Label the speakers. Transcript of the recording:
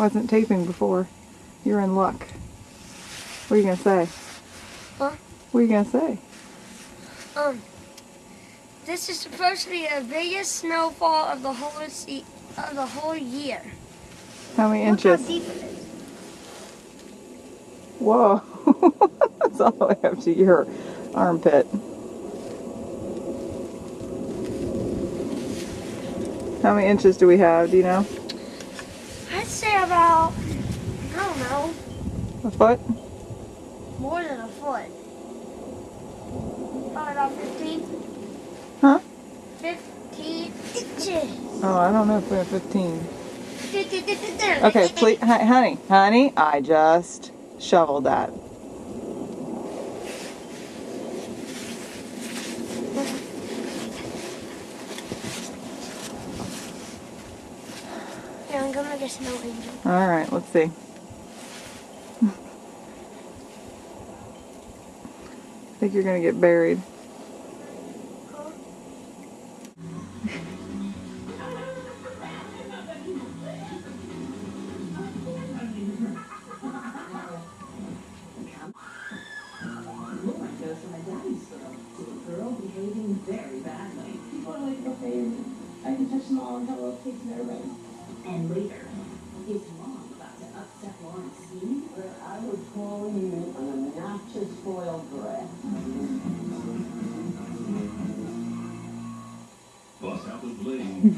Speaker 1: wasn't taping before. You're in luck. What are you gonna say?
Speaker 2: Huh?
Speaker 1: What are you gonna say?
Speaker 2: This is supposed to be the biggest snowfall of the whole year.
Speaker 1: How many
Speaker 2: Look how
Speaker 1: inches?
Speaker 2: deep it is.
Speaker 1: Whoa. It's all the way up to your armpit. How many inches do we have? Do you know?
Speaker 2: I'd say about, I don't know,
Speaker 1: A foot?
Speaker 2: more than a foot. Probably about 15.
Speaker 1: Huh?
Speaker 2: 15 inches.
Speaker 1: Oh, I don't know if we have 15. Okay, please, honey, I just shoveled that.
Speaker 2: Yeah, I'm gonna make a snow angel.
Speaker 1: All right, let's see. I think you're gonna get buried.
Speaker 3: I can touch them all and have little cakes and everybody. And later, is Mom about to upset Lauren's scheme? I would call you an obnoxious spoiled brat.
Speaker 4: Bust out the blade.